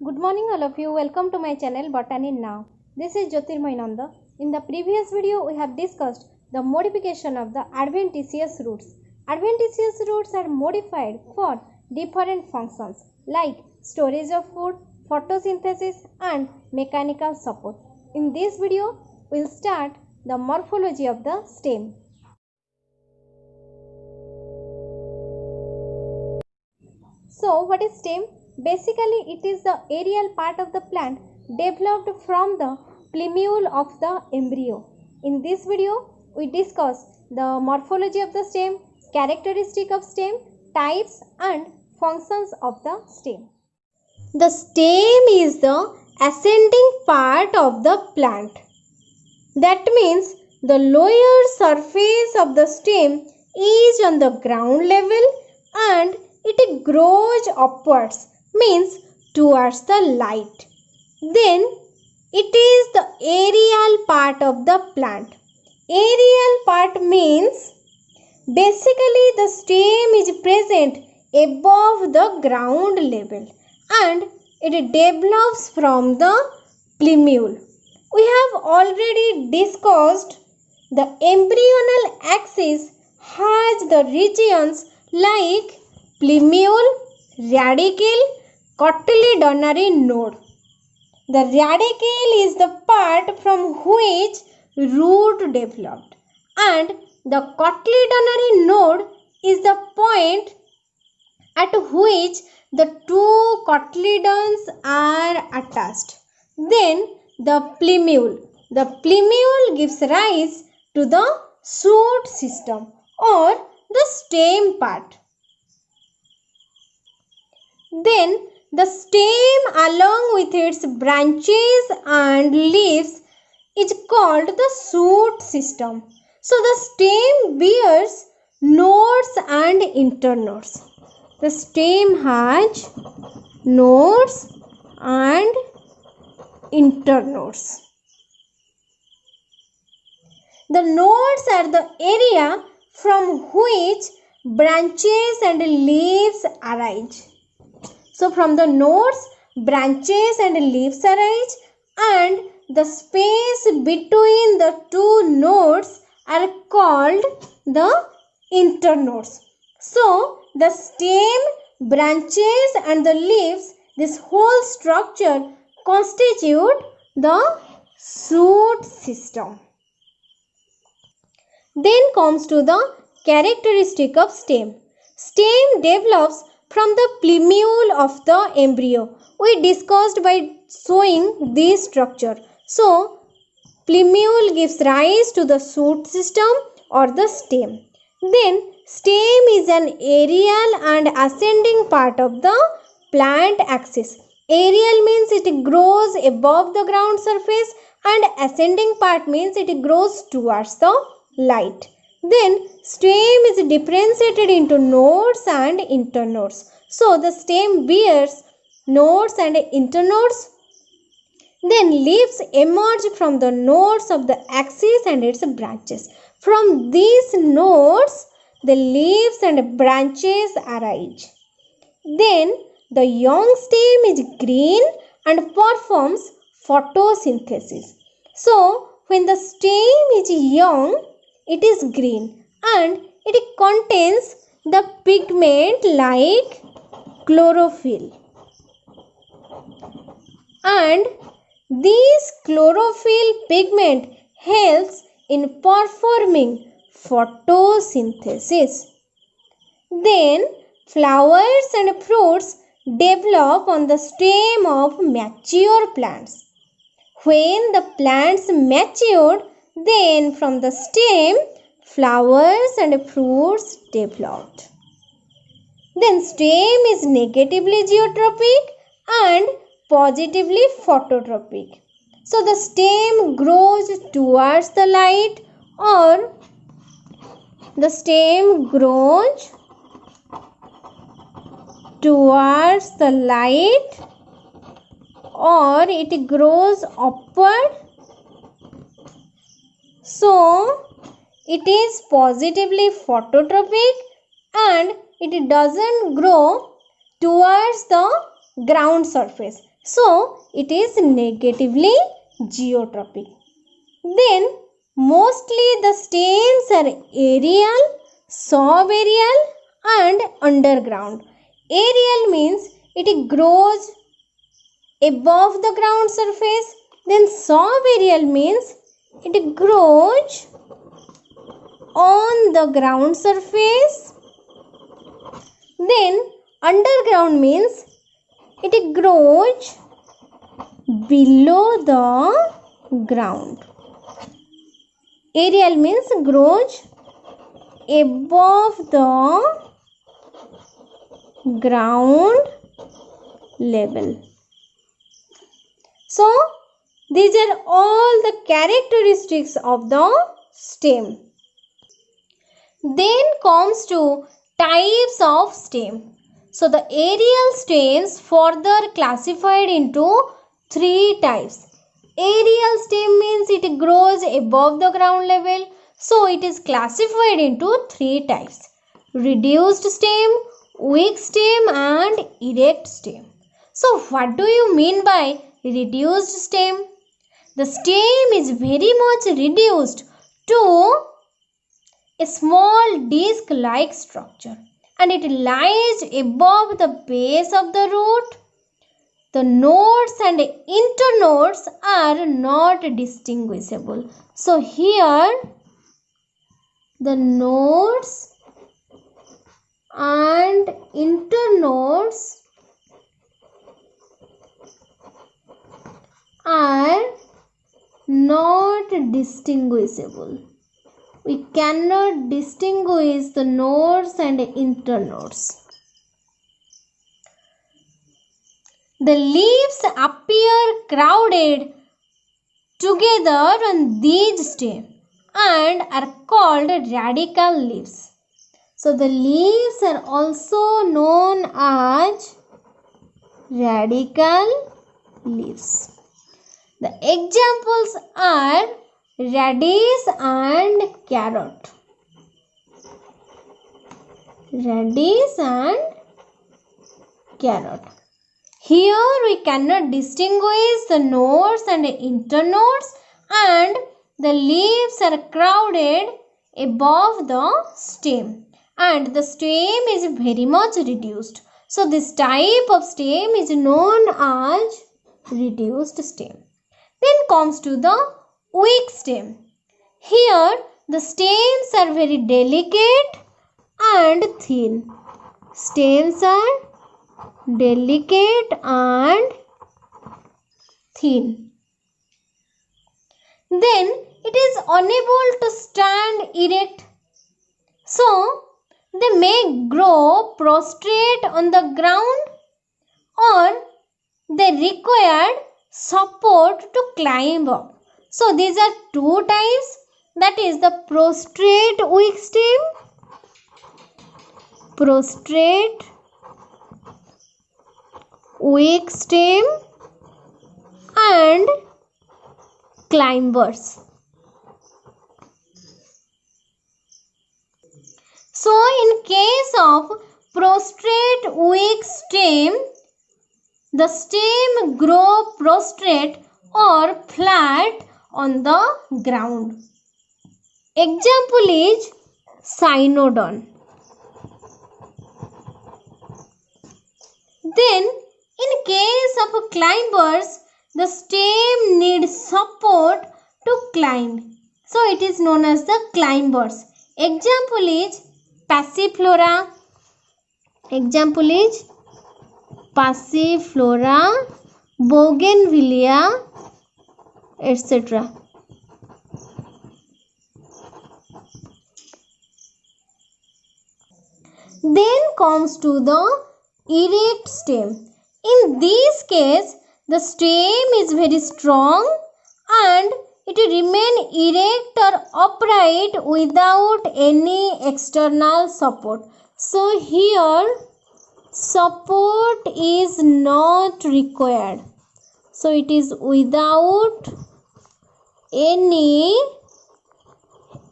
Good morning all of you. Welcome to my channel Botany Now. This is Jyotirmoy Nanda. In the previous video we have discussed the modification of the adventitious roots. Adventitious roots are modified for different functions like storage of food, photosynthesis and mechanical support. In this video we will start the morphology of the stem. So what is stem? Basically it is the aerial part of the plant developed from the plumule of the embryo. In this video we discuss the morphology of the stem, characteristic of stem, types and functions of the stem. The stem is the ascending part of the plant. That means the lower surface of the stem is on the ground level and it grows upwards, means towards the light. Then it is the aerial part of the plant. Aerial part means basically the stem is present above the ground level and it develops from the plumule. We have already discussed the embryonal axis has the regions like plumule, radicle, cotyledonary node. The radicle is the part from which root developed and the cotyledonary node is the point at which the two cotyledons are attached. Then the plumule gives rise to the shoot system or the stem part. Then the stem along with its branches and leaves is called the shoot system. So the stem bears nodes and internodes. The stem has nodes and internodes. The nodes are the area from which branches and leaves arise. So from the nodes, branches and leaves arise and the space between the two nodes are called the internodes. So the stem, branches and the leaves, this whole structure constitute the shoot system. Then comes to the characteristic of stem. Stem develops from the plumule of the embryo. We discussed by showing this structure. So, plumule gives rise to the shoot system or the stem. Then, stem is an aerial and ascending part of the plant axis. Aerial means it grows above the ground surface and ascending part means it grows towards the light. Then stem is differentiated into nodes and internodes. So the stem bears nodes and internodes. Then leaves emerge from the nodes of the axis and its branches. From these nodes, the leaves and branches arise. Then the young stem is green and performs photosynthesis. So when the stem is young, it is green and it contains the pigment like chlorophyll. And this chlorophyll pigment helps in performing photosynthesis. Then flowers and fruits develop on the stem of mature plants. When the plants matured, then from the stem, flowers and fruits developed. Then stem is negatively geotropic and positively phototropic. So the stem grows towards the light or the stem grows towards the light or it grows upward. So, it is positively phototropic and it doesn't grow towards the ground surface. So it is negatively geotrophic. Then mostly the stems are aerial, subaerial and underground. Aerial means it grows above the ground surface. Then subaerial means it grows on the ground surface. Then underground means it grows below the ground. Aerial means grows above the ground level. So these are all the characteristics of the stem. Then comes to types of stem. So the aerial stems further classified into 3 types. Aerial stem means it grows above the ground level. So it is classified into 3 types. Reduced stem, weak stem and erect stem. So what do you mean by reduced stem? The stem is very much reduced to a small disc-like structure and it lies above the base of the root. The nodes and internodes are not distinguishable. So here the nodes and internodes are not distinguishable. We cannot distinguish the nodes and internodes. The leaves appear crowded together on these stems and are called radical leaves. So the leaves are also known as radical leaves. The examples are radish and carrot. Radish and carrot. Here we cannot distinguish the nodes and internodes and the leaves are crowded above the stem and the stem is very much reduced. So this type of stem is known as reduced stem. Then comes to the weak stem. Here the stems are very delicate and thin. Stems are delicate and thin. Then it is unable to stand erect. So they may grow prostrate on the ground or they require support to climb up. So these are 2 types, that is the prostrate weak stem, prostrate weak stem and climbers. So in case of prostrate weak stem, the stem grow prostrate or flat on the ground. Example is cynodon. Then in case of climbers, the stem needs support to climb. So it is known as the climbers. Example is Passiflora. Example is Passiflora, Bougainvillea, etc. Then comes to the erect stem. In this case, the stem is very strong and it will remain erect or upright without any external support. So here support is not required. So it is without any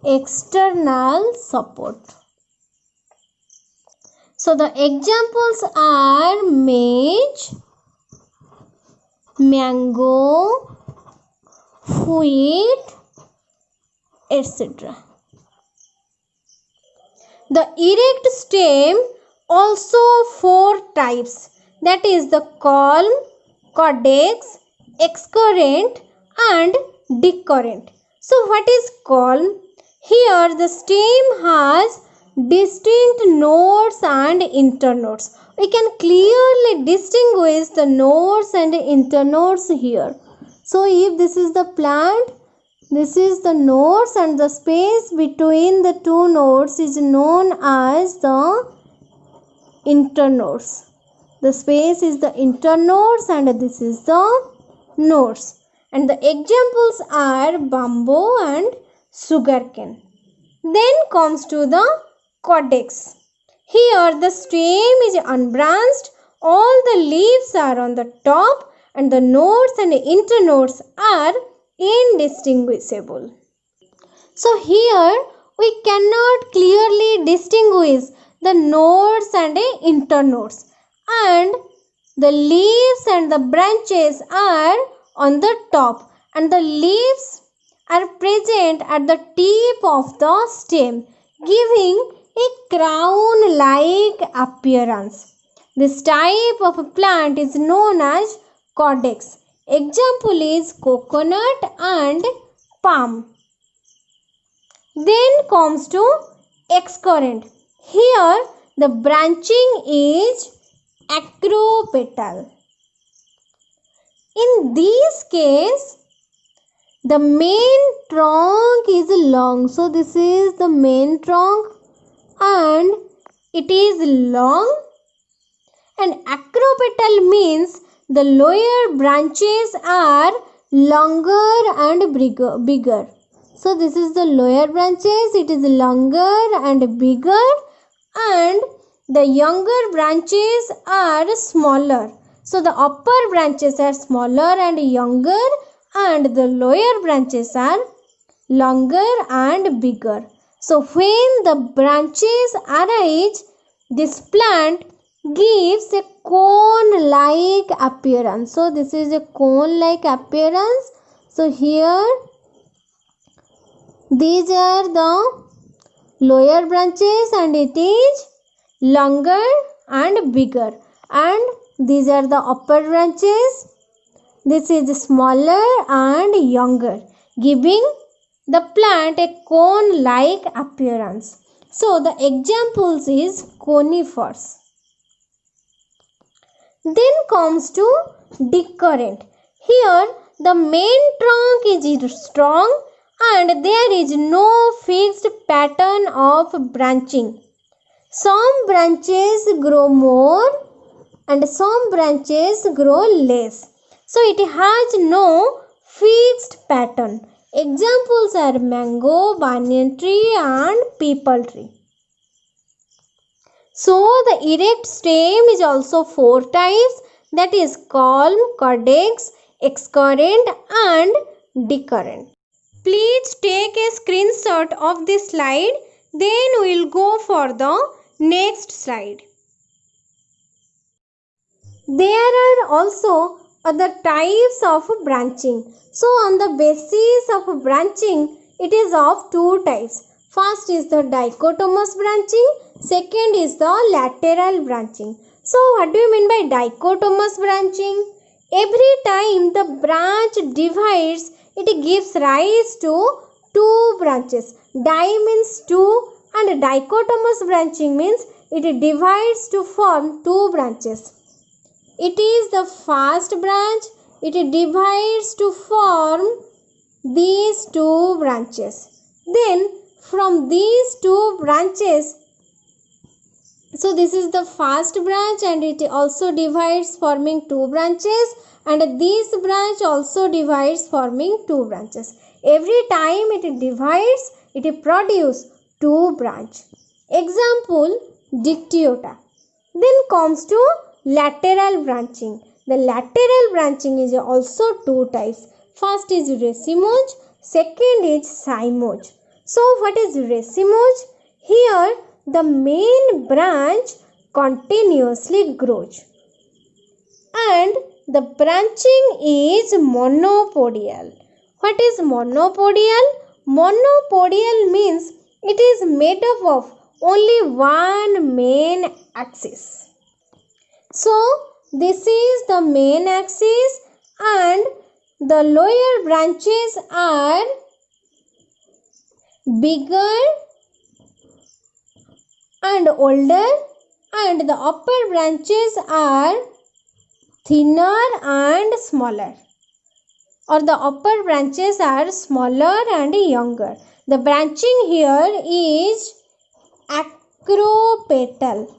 external support. So the examples are maize, mango, wheat, etc. The erect stem also four types, that is the culm, caudex, excurrent and decurrent. So what is culm? Here the stem has distinct nodes and internodes. We can clearly distinguish the nodes and internodes here. So if this is the plant, this is the nodes and the space between the two nodes is known as the internodes. The space is the internodes and this is the nodes. And the examples are bamboo and sugarcane. Then comes to the caudex. Here the stem is unbranched, all the leaves are on the top and the nodes and internodes are indistinguishable. So here we cannot clearly distinguish the nodes and internodes, and the leaves and the branches are on the top and the leaves are present at the tip of the stem, giving a crown like appearance. This type of a plant is known as caudex. Example is coconut and palm. Then comes to excurrent. Here the branching is acropetal. In this case, the main trunk is long. So this is the main trunk and it is long, and acropetal means the lower branches are longer and bigger. So this is the lower branches, it is longer and bigger, and the younger branches are smaller. So the upper branches are smaller and younger, and the lower branches are longer and bigger. So when the branches arise, this plant gives a cone-like appearance. So this is a cone-like appearance. So here these are the lower branches and it is longer and bigger, and these are the upper branches. This is smaller and younger, giving the plant a cone-like appearance. So the examples is conifers. Then comes to decurrent. Here the main trunk is strong and there is no fixed pattern of branching. Some branches grow more and some branches grow less. So it has no fixed pattern. Examples are mango, banyan tree and peepal tree. So the erect stem is also four types, that is culm, caudex, excurrent and decurrent. Please take a screenshot of this slide, then we will go for the next slide. There are also other types of branching. So on the basis of branching, it is of two types. First is the dichotomous branching, second is the lateral branching. So what do you mean by dichotomous branching? Every time the branch divides, it gives rise to two branches. Di means two and dichotomous branching means it divides to form two branches. It is the first branch, it divides to form these two branches. Then from these two branches, so this is the first branch and it also divides forming two branches, and this branch also divides forming two branches. Every time it divides, it produces two branches. Example, dictyota. Then comes to lateral branching. The lateral branching is also two types. First is racemose, second is cymose. So what is racemose? Here the main branch continuously grows and The branching is monopodial. What is monopodial? Monopodial means it is made up of only one main axis. So, this is the main axis and the lower branches are bigger and older and the upper branches are thinner and smaller, or the upper branches are smaller and younger. The branching here is acropetal.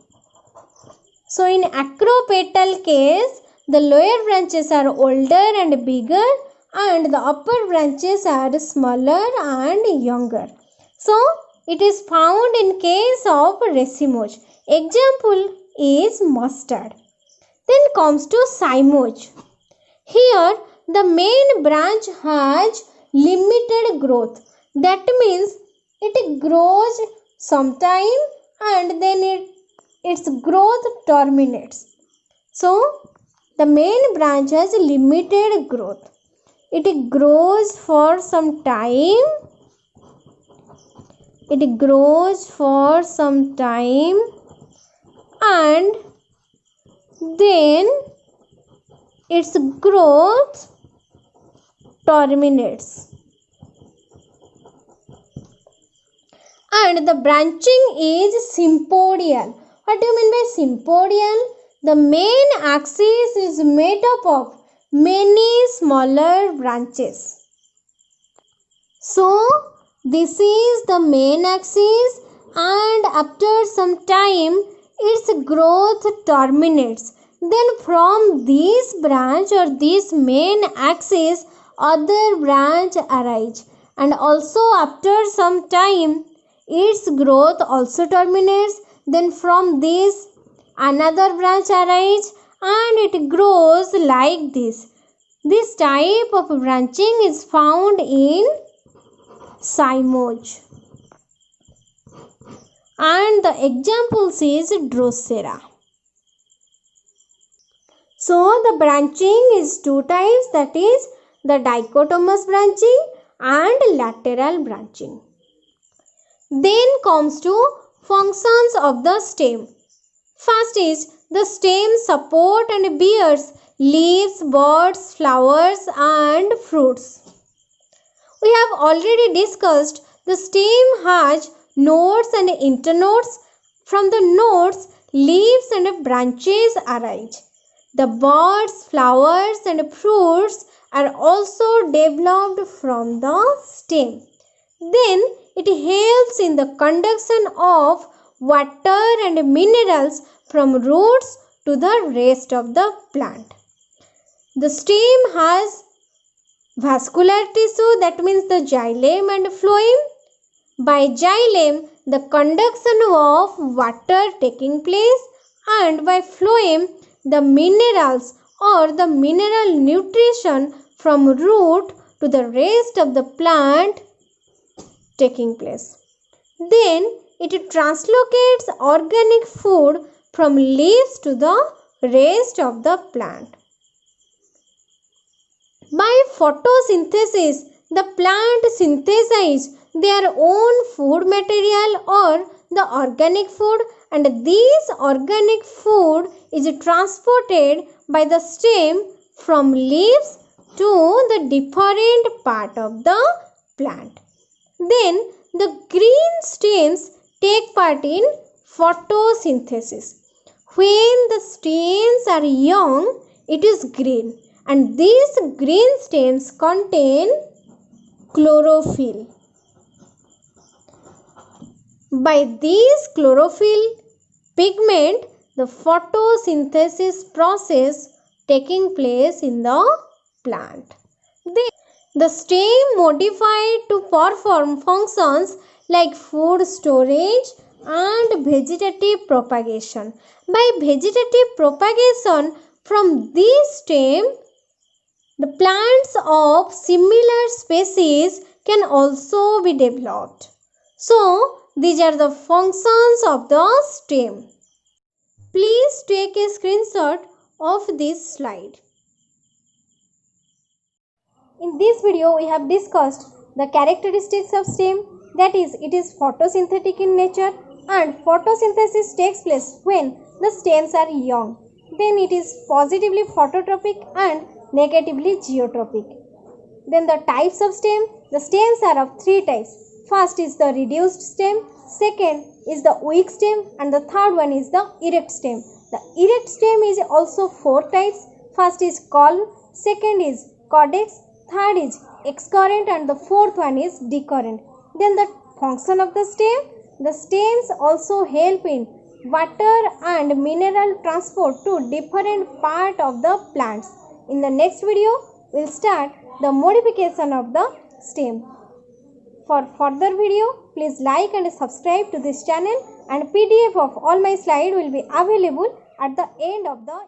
So in acropetal case, the lower branches are older and bigger and the upper branches are smaller and younger. So it is found in case of racemose. Example is mustard. Then comes to cymoge. Here the main branch has limited growth. That means it grows sometime and then its growth terminates. So the main branch has limited growth. It grows for some time. It grows for some time and then its growth terminates. And the branching is sympodial. What do you mean by sympodial? The main axis is made up of many smaller branches. So, this is the main axis and after some time its growth terminates. Then from this branch or this main axis other branch arise and also after some time its growth also terminates. Then from this another branch arise and it grows like this. This type of branching is found in cymoge. And the examples is Drosera. So the branching is two types, that is the dichotomous branching and lateral branching. Then comes to functions of the stem. First is the stem support and bears leaves, buds, flowers and fruits. We have already discussed the stem has nodes and internodes. From the nodes, leaves and branches arise. The buds, flowers and fruits are also developed from the stem. Then it helps in the conduction of water and minerals from roots to the rest of the plant. The stem has vascular tissue, that means the xylem and phloem. By xylem, the conduction of water taking place, and by phloem, the minerals or the mineral nutrition from root to the rest of the plant taking place. Then it translocates organic food from leaves to the rest of the plant. By photosynthesis, the plant synthesizes their own food material or the organic food, and this organic food is transported by the stem from leaves to the different part of the plant. Then the green stems take part in photosynthesis. When the stems are young, it is green, and these green stems contain chlorophyll. By this chlorophyll pigment, the photosynthesis process taking place in the plant. The stem modified to perform functions like food storage and vegetative propagation. By vegetative propagation, from this stem, the plants of similar species can also be developed. So, these are the functions of the stem. Please take a screenshot of this slide. this video we have discussed the characteristics of stem, that is, it is photosynthetic in nature and photosynthesis takes place when the stems are young. Then it is positively phototropic and negatively geotropic. Then the types of stem, the stems are of three types. First is the reduced stem, second is the weak stem, and the third one is the erect stem. The erect stem is also four types. First is column, second is caudex, third is excurrent, and the fourth one is decurrent. Then the function of the stem, the stems also help in water and mineral transport to different part of the plants. In the next video, we will start the modification of the stem. For further video, please like and subscribe to this channel, and PDF of all my slides will be available at the end of the